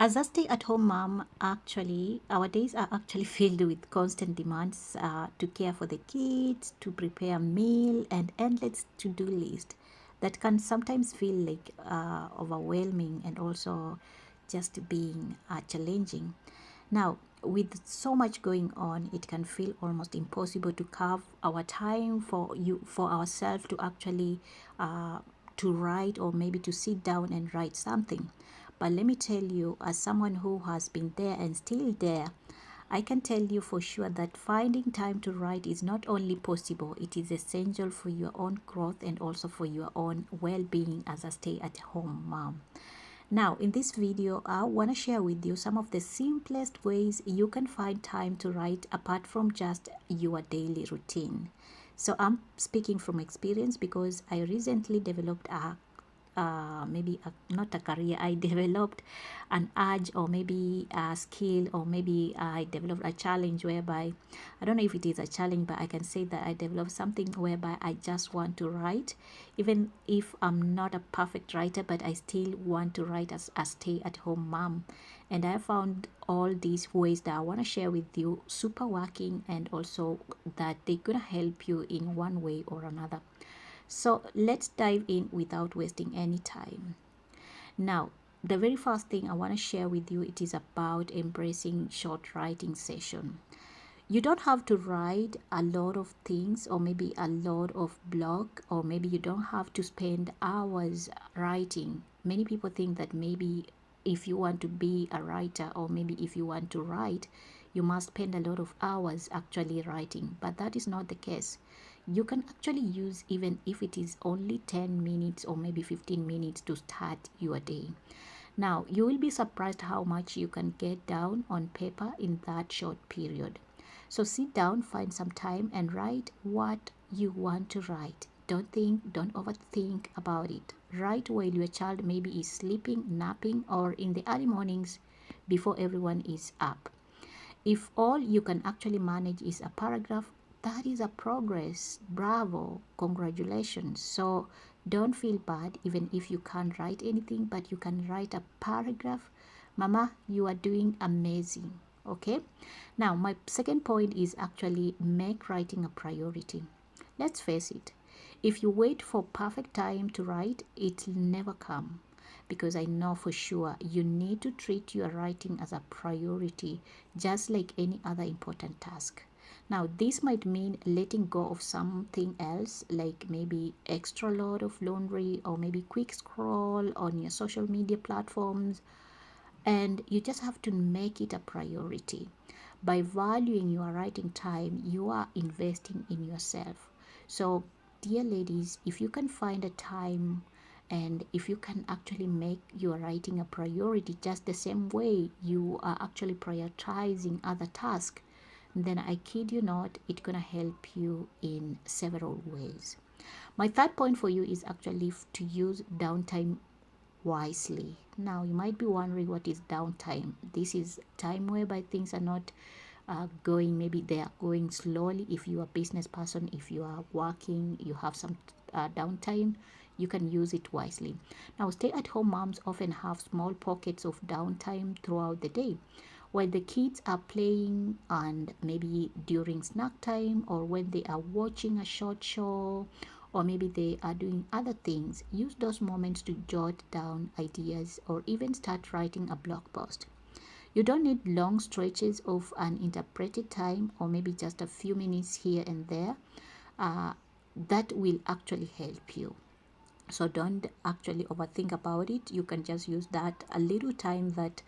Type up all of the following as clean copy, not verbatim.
As a stay-at-home mom, actually, our days are actually filled with constant demands to care for the kids, to prepare a meal, and endless to-do list that can sometimes feel like overwhelming and also just being challenging. Now, with so much going on, it can feel almost impossible to carve our time for ourselves to actually to write or maybe to sit down and write something. But let me tell you, as someone who has been there and still there, I can tell you for sure that finding time to write is not only possible, it is essential for your own growth and also for your own well-being as a stay-at-home mom. Now, in this video, I want to share with you some of the simplest ways you can find time to write apart from just your daily routine. So I'm speaking from experience because I recently developed not a career, I developed an urge or maybe a skill, or maybe I developed a challenge whereby, I don't know if it is a challenge, but I can say that I developed something whereby I just want to write. Even if I'm not a perfect writer, but I still want to write as a stay-at-home mom. And I found all these ways that I want to share with you super working, and also that they're gonna help you in one way or another. So let's dive in without wasting any time. Now, the very first thing I want to share with you, it is about embracing short writing session. You don't have to write a lot of things or maybe a lot of blog, or maybe you don't have to spend hours writing. Many people think that maybe if you want to be a writer, or maybe if you want to write, you must spend a lot of hours actually writing, but that is not the case. You can actually use, even if it is only 10 minutes or maybe 15 minutes to start your day. Now, you will be surprised how much you can get down on paper in that short period. So sit down, find some time, and write what you want to write. Don't think, don't overthink about it. Write while your child maybe is sleeping, napping, or in the early mornings before everyone is up. If all you can actually manage is a paragraph, that is a progress. Bravo, congratulations. So don't feel bad even if you can't write anything, but you can write a paragraph. Mama, you are doing amazing. Okay, now my second point is actually make writing a priority. Let's face it, if you wait for perfect time to write, it'll never come, because I know for sure you need to treat your writing as a priority, just like any other important task. Now, this might mean letting go of something else, like maybe extra load of laundry, or maybe quick scroll on your social media platforms, and you just have to make it a priority. By valuing your writing time, you are investing in yourself. So, dear ladies, if you can find a time, and if you can actually make your writing a priority just the same way you are actually prioritizing other tasks, then I kid you not, it's gonna help you in several ways. My third point for you is actually to use downtime wisely. Now, you might be wondering, what is downtime? This is time whereby things are not going, maybe they are going slowly. If you are a business person, if you are working, you have some downtime, you can use it wisely. Now, stay-at-home moms often have small pockets of downtime throughout the day, while the kids are playing, and maybe during snack time, or when they are watching a short show, or maybe they are doing other things. Use those moments to jot down ideas or even start writing a blog post. You don't need long stretches of uninterpreted time, or maybe just a few minutes here and there. That will actually help you. So don't actually overthink about it. You can just use that a little time that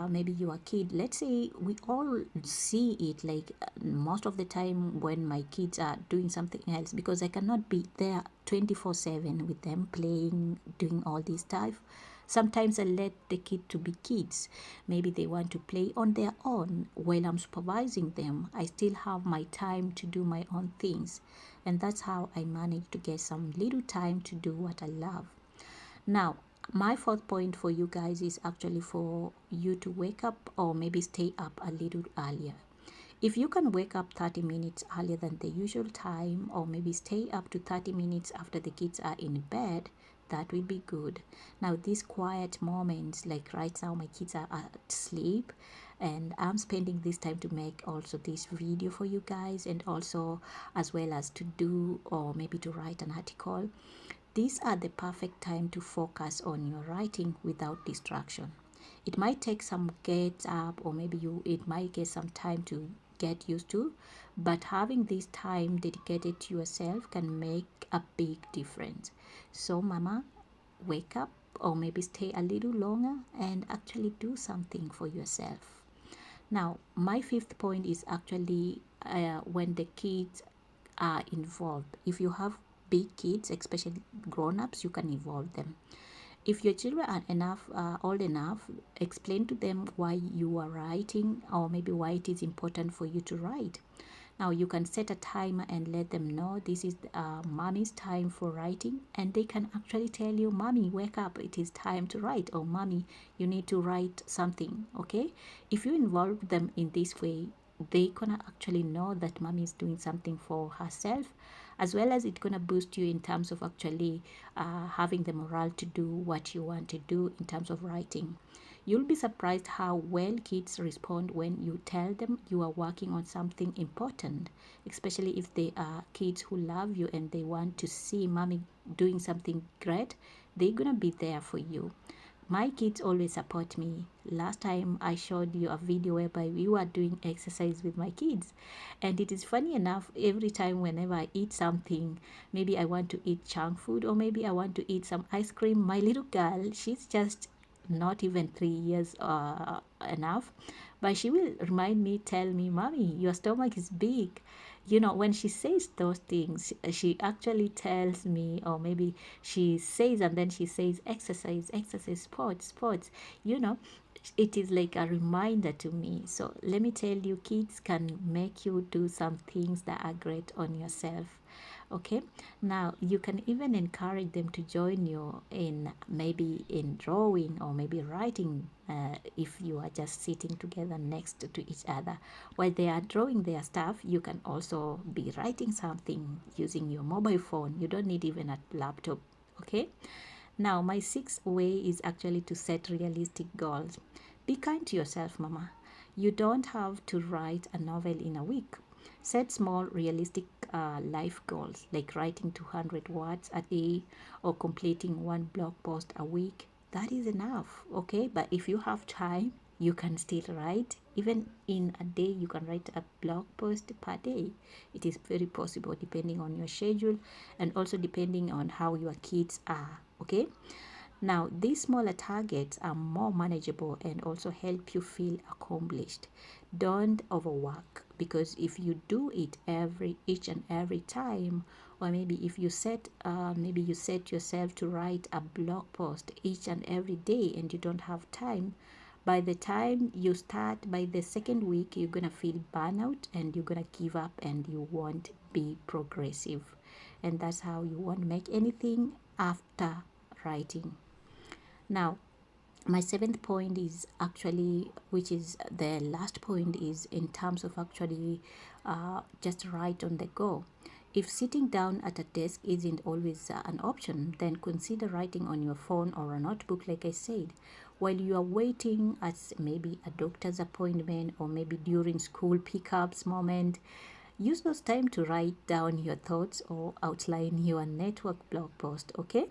maybe you are a kid. Let's say we all see it, like most of the time when my kids are doing something else, because I cannot be there 24/7 with them playing, doing all this stuff. Sometimes I let the kid to be kids. Maybe they want to play on their own while I'm supervising them. I still have my time to do my own things, and that's how I manage to get some little time to do what I love. Now, my fourth point for you guys is actually for you to wake up or maybe stay up a little earlier. If you can wake up 30 minutes earlier than the usual time, or maybe stay up to 30 minutes after the kids are in bed, that will be good. Now these quiet moments, like right now my kids are at sleep and I'm spending this time to make also this video for you guys, and also as well as to do or maybe to write an article. These are the perfect time to focus on your writing without distraction. It might take some get up, or maybe it might get some time to get used to, but having this time dedicated to yourself can make a big difference. So mama, wake up or maybe stay a little longer and actually do something for yourself. Now my fifth point is actually when the kids are involved. If you have big kids, especially grown-ups, you can involve them. If your children are old enough, explain to them why you are writing, or maybe why it is important for you to write. Now you can set a timer and let them know this is mommy's time for writing, and they can actually tell you, mommy, wake up, it is time to write, or mommy, you need to write something. Okay, if you involve them in this way, they gonna actually know that mommy is doing something for herself, as well as it's gonna boost you in terms of actually having the morale to do what you want to do in terms of writing. You'll be surprised how well kids respond when you tell them you are working on something important, especially if they are kids who love you and they want to see mommy doing something great. They're gonna be there for you. My kids always support me. Last time I showed you a video whereby we were doing exercise with my kids, and it is funny enough, every time whenever I eat something, maybe I want to eat junk food or maybe I want to eat some ice cream, my little girl, she's just not even 3 years enough, but she will remind me, tell me, mommy, your stomach is big. When she says those things, she actually tells me, or maybe she says, and then she says exercise, exercise, sports. you know it is like a reminder to me. So let me tell you, kids can make you do some things that are great on yourself. Okay, now you can even encourage them to join you in maybe in drawing or maybe writing, if you are just sitting together next to each other while they are drawing their stuff. You can also be writing something using your mobile phone. You don't need even a laptop. Okay, now my sixth way is actually to set realistic goals. Be kind to yourself, mama. You don't have to write a novel in a week. Set small, realistic life goals, like writing 200 words a day or completing one blog post a week. That is enough, okay? But if you have time, you can still write. Even in a day, you can write a blog post per day. It is very possible depending on your schedule and also depending on how your kids are, okay? Now, these smaller targets are more manageable and also help you feel accomplished. Don't overwork, because if you do it each and every time, or maybe if you maybe you set yourself to write a blog post each and every day and you don't have time, by the time you start, by the second week, you're gonna feel burnout and you're gonna give up and you won't be progressive. And that's how you won't make anything after writing. Now, my seventh point is actually, which is the last point, is in terms of actually just write on the go. If sitting down at a desk isn't always an option, then consider writing on your phone or a notebook, like I said, while you are waiting at maybe a doctor's appointment or maybe during school pickups moment. Use those time to write down your thoughts or outline your network blog post, okay?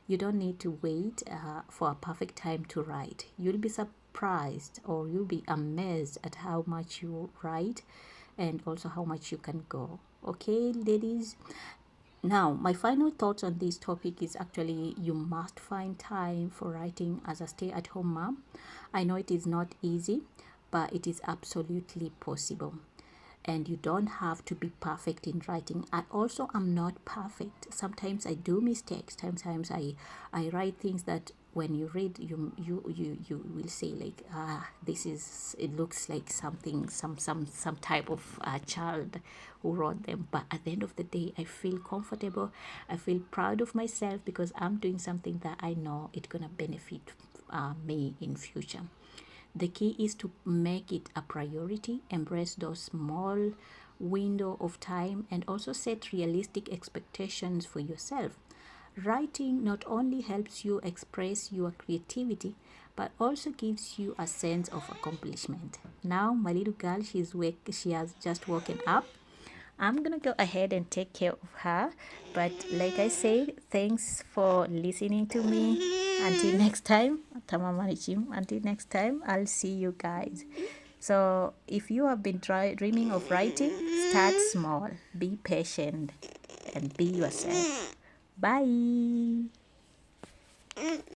You don't need to wait for a perfect time to write. You'll be surprised or you'll be amazed at how much you write and also how much you can go. Okay, ladies? Now, my final thoughts on this topic is actually you must find time for writing as a stay-at-home mom. I know it is not easy, but it is absolutely possible. And you don't have to be perfect in writing. I also am not perfect. Sometimes I do mistakes. Sometimes I write things that when you read, you will say like, it looks like something, some type of child who wrote them. But at the end of the day, I feel comfortable. I feel proud of myself because I'm doing something that I know it's gonna benefit me in future. The key is to make it a priority, embrace those small window of time, and also set realistic expectations for yourself. writing not only helps you express your creativity, but also gives you a sense of accomplishment. Now my little girl, she has just woken up. I'm gonna go ahead and take care of her. But like I said, thanks for listening to me. Until next time, until next time, I'll see you guys. So if you have been dreaming of writing, start small, be patient, and be yourself. Bye.